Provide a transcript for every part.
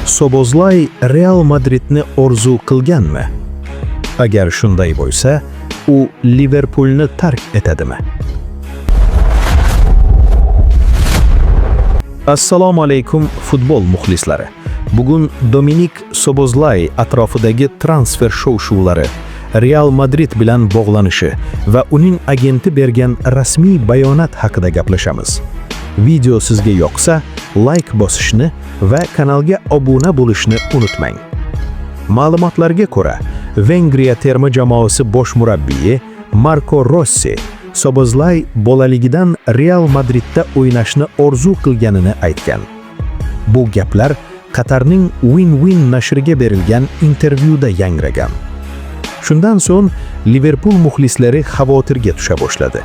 Szoboszlay Real Madridni orzu qilganmi? Agar shunday bo'lsa, u Liverpoolni tark etadimi? Assalomu alaykum futbol muxlislari. Bugun Dominik Szoboszlay atrofidagi transfer shov-shuvlari, Real Madrid bilan bog'lanishi va uning agenti bergan rasmiy bayonot haqida gaplashamiz. Video sizga yoqsa, like bosishni va kanalga obuna bo'lishni unutmang. Ma'lumotlarga ko'ra, Vengriya terma jamoasi bosh murabbiyi Marco Rossi Szoboszlay bolaligidan Real Madridda o'ynashni orzu qilganini aytgan. Bu gaplar Qatarning Win-Win nashriga berilgan intervyuda yangragan. Shundan so'ng Liverpool muxlislari xavotirga tusha boshladi.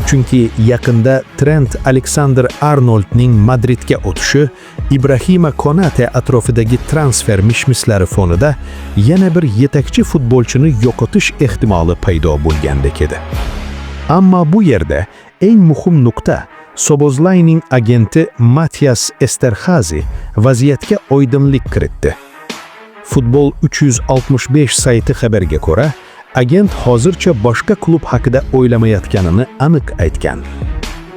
Chunki yaqinda Trent Alexander-Arnoldning Madridga o'tishi Ibrahima Konate atrofidagi transfer mishmislari fonida yana bir yetakchi futbolchini yo'qotish ehtimoli paydo bo'lgandek edi. Ammo bu yerda eng muhim nuqta Szoboszlayning agenti Matias Esterhazy vaziyatga oydinlik kiritdi. Futbol 365 sayti xabarga ko'ra, agent hozircha boshqa klub haqida o'ylamayotganini aniq aytgan.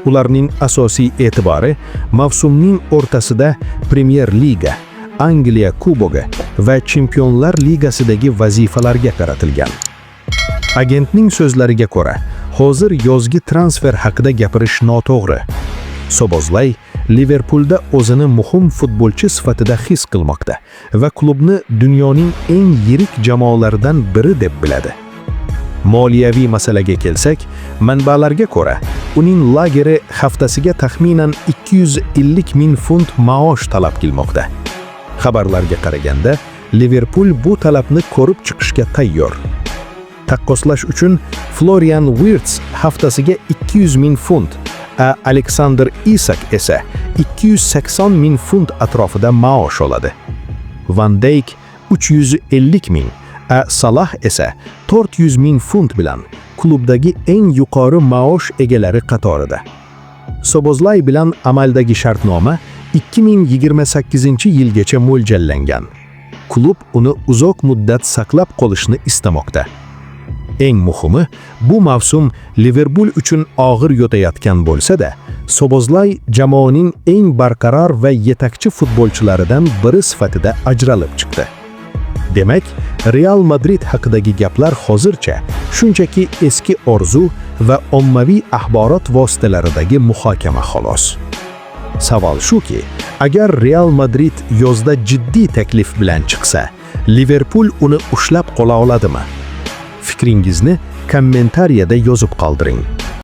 Ularning asosiy e'tibori mavsumning o'rtasida Premier Liga, Angliya Kubogi va Chempionlar Ligasidagi vazifalarga qaratilgan. Agentning so'zlariga ko'ra, hozir yozgi transfer haqida gapirish noto'g'ri. Szoboszlay Liverpoolda o'zini muhim futbolchi sifatida his qilmoqda va klubni dunyoning eng yirik jamoalaridan biri deb biladi. Moliyaviy masalaga kelsak, manbalarga ko'ra, uning lageri haftasiga taxminan 250 ming funt maosh talab qilmoqda. Xabarlarga qaraganda, Liverpool bu talabni ko'rib chiqishga tayyor. Taqqoslash uchun Florian Wirtz haftasiga 200 ming funt, Alexander Isak esa 280 ming funt atrofida maosh oladi. Van Dijk 350 ming, Salah esa 400 ming funt bilan klubdagi eng yuqori maosh egalari qatorida. Szoboszlay bilan amaldagi shartnoma 2028-yilgacha mo'ljallangan. Klub uni uzoq muddat saqlab qolishni istamoqda. Eng muhimi, bu mavsum Liverpool uchun og'ir yotayotgan bo'lsa-da, Szoboszlay jamoaning eng barqaror va yetakchi futbolchilaridan biri sifatida ajralib chiqdi. Demak, Real Madrid haqidagi gaplar hozircha shunchaki eski orzu va ommaviy axborot vositalaridagi muhokama xolos. Savol shuki, agar Real Madrid yozda jiddiy taklif bilan chiqsa, Liverpool uni ushlab qola oladimi? Fikringizni kommentariyada yozib qoldiring.